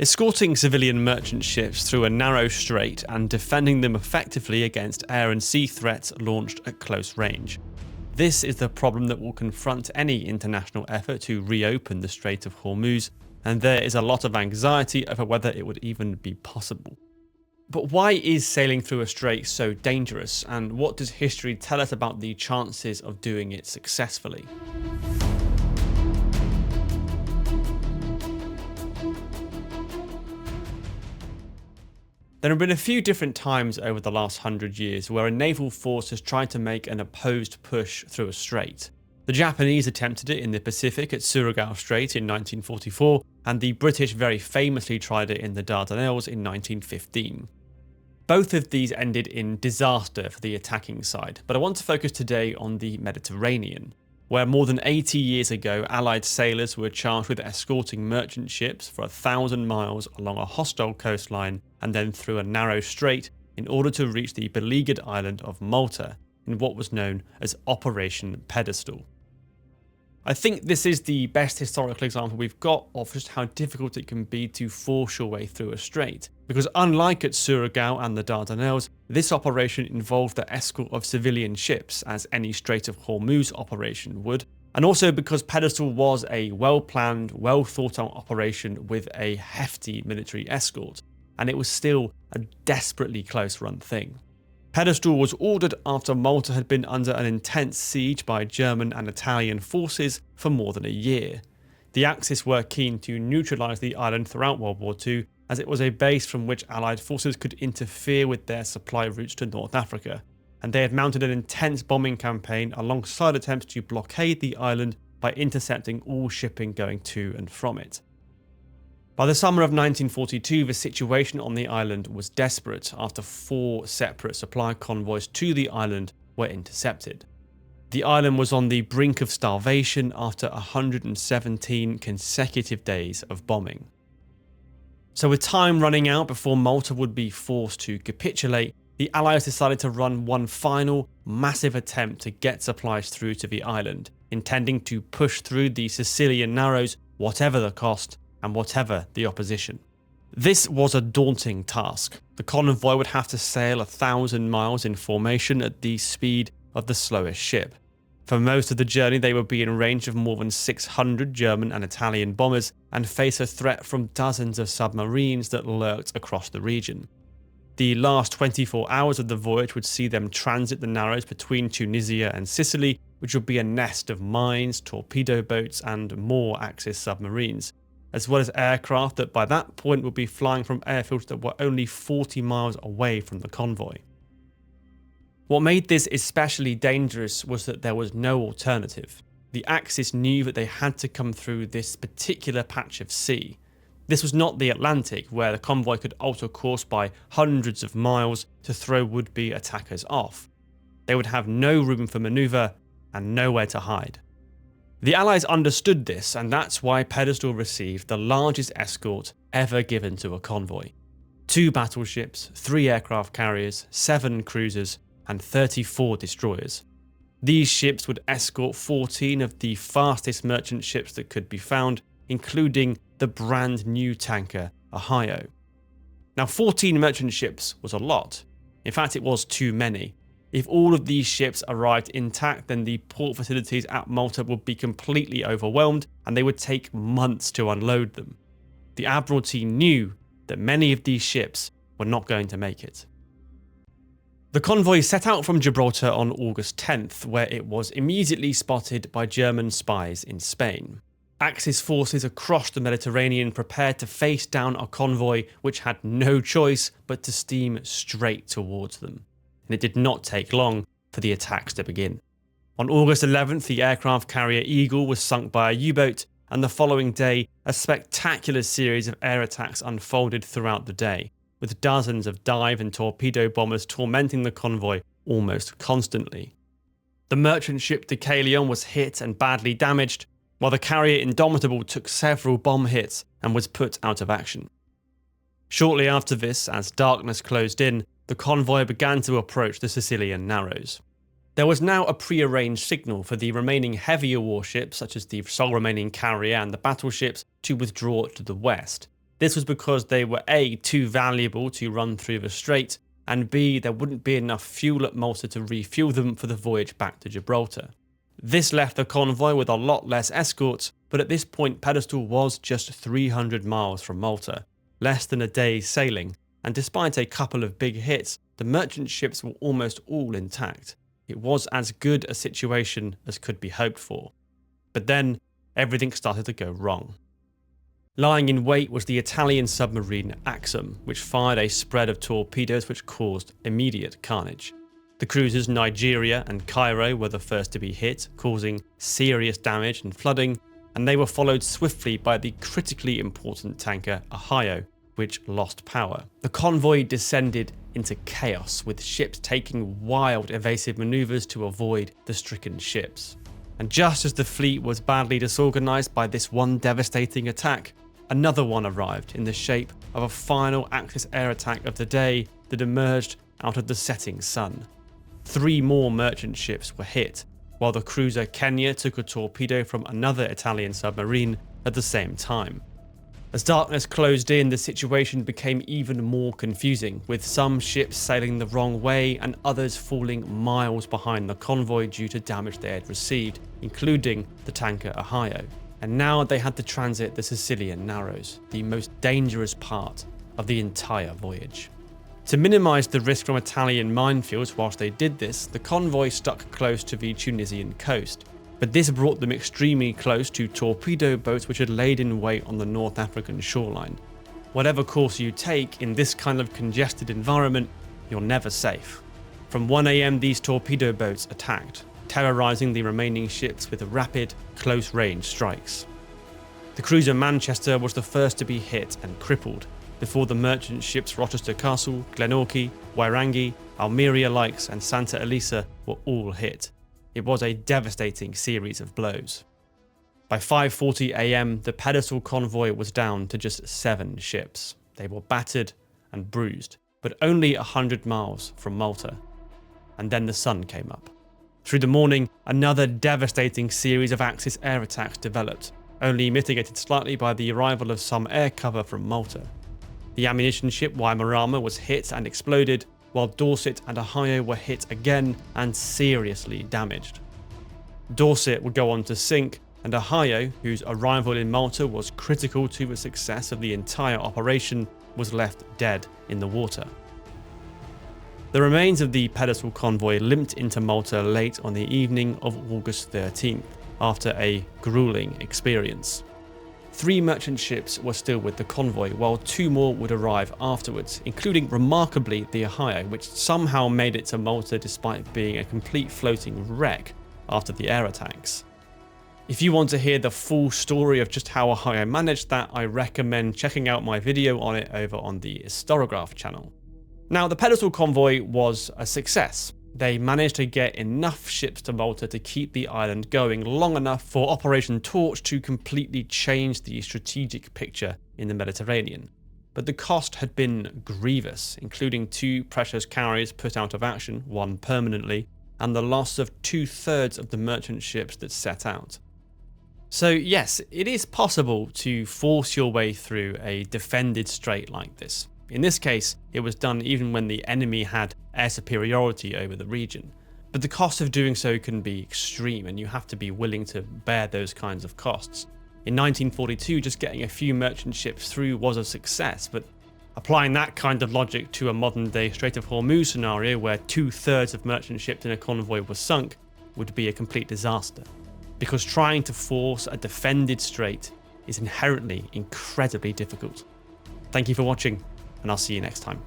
escorting civilian merchant ships through a narrow strait and defending them effectively against air and sea threats launched at close range. This is the problem that will confront any international effort to reopen the Strait of Hormuz, and there is a lot of anxiety over whether it would even be possible. But why is sailing through a strait so dangerous, and what does history tell us about the chances of doing it successfully? There have been a few different times over the last 100 years where a naval force has tried to make an opposed push through a strait. The Japanese attempted it in the Pacific at Surigao Strait in 1944, and the British very famously tried it in the Dardanelles in 1915. Both of these ended in disaster for the attacking side, but I want to focus today on the Mediterranean, where more than 80 years ago Allied sailors were charged with escorting merchant ships for 1,000 miles along a hostile coastline and then through a narrow strait in order to reach the beleaguered island of Malta in what was known as Operation Pedestal. I think this is the best historical example we've got of just how difficult it can be to force your way through a strait, because unlike at Surigao and the Dardanelles, this operation involved the escort of civilian ships, as any Strait of Hormuz operation would, and also because Pedestal was a well-planned, well-thought-out operation with a hefty military escort, and it was still a desperately close-run thing. Pedestal was ordered after Malta had been under an intense siege by German and Italian forces for more than a year. The Axis were keen to neutralise the island throughout World War II, as it was a base from which Allied forces could interfere with their supply routes to North Africa, and they had mounted an intense bombing campaign alongside attempts to blockade the island by intercepting all shipping going to and from it. By the summer of 1942, the situation on the island was desperate after 4 separate supply convoys to the island were intercepted. The island was on the brink of starvation after 117 consecutive days of bombing. So with time running out before Malta would be forced to capitulate, the Allies decided to run one final, massive attempt to get supplies through to the island, intending to push through the Sicilian Narrows, whatever the cost, and whatever the opposition. This was a daunting task. The convoy would have to sail 1,000 miles in formation at the speed of the slowest ship. For most of the journey, they would be in range of more than 600 German and Italian bombers and face a threat from dozens of submarines that lurked across the region. The last 24 hours of the voyage would see them transit the Narrows between Tunisia and Sicily, which would be a nest of mines, torpedo boats, and more Axis submarines, as well as aircraft that by that point would be flying from airfields that were only 40 miles away from the convoy. What made this especially dangerous was that there was no alternative. The Axis knew that they had to come through this particular patch of sea. This was not the Atlantic, where the convoy could alter course by hundreds of miles to throw would-be attackers off. They would have no room for manoeuvre and nowhere to hide. The Allies understood this, and that's why Pedestal received the largest escort ever given to a convoy. 2 battleships, 3 aircraft carriers, 7 cruisers, and 34 destroyers. These ships would escort 14 of the fastest merchant ships that could be found, including the brand new tanker Ohio. Now 14 merchant ships was a lot. In fact, it was too many. If all of these ships arrived intact, then the port facilities at Malta would be completely overwhelmed and they would take months to unload them. The Admiralty knew that many of these ships were not going to make it. The convoy set out from Gibraltar on August 10th, where it was immediately spotted by German spies in Spain. Axis forces across the Mediterranean prepared to face down a convoy which had no choice but to steam straight towards them. And it did not take long for the attacks to begin. On August 11th, the aircraft carrier Eagle was sunk by a U-boat, and the following day, a spectacular series of air attacks unfolded throughout the day, with dozens of dive and torpedo bombers tormenting the convoy almost constantly. The merchant ship Deucalion was hit and badly damaged, while the carrier Indomitable took several bomb hits and was put out of action. Shortly after this, as darkness closed in, the convoy began to approach the Sicilian Narrows. There was now a pre-arranged signal for the remaining heavier warships, such as the sole remaining carrier and the battleships, to withdraw to the west. This was because they were A, too valuable to run through the strait, and B, there wouldn't be enough fuel at Malta to refuel them for the voyage back to Gibraltar. This left the convoy with a lot less escorts, but at this point Pedestal was just 300 miles from Malta, less than a day's sailing, and despite a couple of big hits, the merchant ships were almost all intact. It was as good a situation as could be hoped for. But then, everything started to go wrong. Lying in wait was the Italian submarine Axum, which fired a spread of torpedoes which caused immediate carnage. The cruisers Nigeria and Cairo were the first to be hit, causing serious damage and flooding, and they were followed swiftly by the critically important tanker Ohio, which lost power. The convoy descended into chaos, with ships taking wild evasive maneuvers to avoid the stricken ships. And just as the fleet was badly disorganized by this one devastating attack, another one arrived in the shape of a final Axis air attack of the day that emerged out of the setting sun. 3 more merchant ships were hit, while the cruiser Kenya took a torpedo from another Italian submarine at the same time. As darkness closed in, the situation became even more confusing, with some ships sailing the wrong way and others falling miles behind the convoy due to damage they had received, including the tanker Ohio. And now they had to transit the Sicilian Narrows, the most dangerous part of the entire voyage. To minimise the risk from Italian minefields whilst they did this, the convoy stuck close to the Tunisian coast. But this brought them extremely close to torpedo boats which had laid in wait on the North African shoreline. Whatever course you take in this kind of congested environment, you're never safe. From 1 AM these torpedo boats attacked, terrorising the remaining ships with rapid, close-range strikes. The cruiser Manchester was the first to be hit and crippled, before the merchant ships Rochester Castle, Glenorchy, Wairangi, Almeria Likes and Santa Elisa were all hit. It was a devastating series of blows. By 5:40 AM, the Pedestal convoy was down to just 7 ships. They were battered and bruised, but only 100 miles from Malta. And then the sun came up. Through the morning, another devastating series of Axis air attacks developed, only mitigated slightly by the arrival of some air cover from Malta. The ammunition ship Waimarama was hit and exploded, while Dorset and Ohio were hit again and seriously damaged. Dorset would go on to sink, and Ohio, whose arrival in Malta was critical to the success of the entire operation, was left dead in the water. The remains of the Pedestal convoy limped into Malta late on the evening of August 13th, after a grueling experience. 3 merchant ships were still with the convoy, while 2 more would arrive afterwards, including remarkably the Ohio, which somehow made it to Malta despite being a complete floating wreck after the air attacks. If you want to hear the full story of just how Ohio managed that, I recommend checking out my video on it over on the Historiograph channel. Now, the Pedestal convoy was a success. They managed to get enough ships to Malta to keep the island going long enough for Operation Torch to completely change the strategic picture in the Mediterranean. But the cost had been grievous, including 2 precious carriers put out of action, 1 permanently, and the loss of 2/3 of the merchant ships that set out. So yes, it is possible to force your way through a defended strait like this. In this case, it was done even when the enemy had air superiority over the region. But the cost of doing so can be extreme, and you have to be willing to bear those kinds of costs. In 1942, just getting a few merchant ships through was a success, but applying that kind of logic to a modern-day Strait of Hormuz scenario where 2/3 of merchant ships in a convoy were sunk would be a complete disaster. Because trying to force a defended strait is inherently incredibly difficult. Thank you for watching, and I'll see you next time.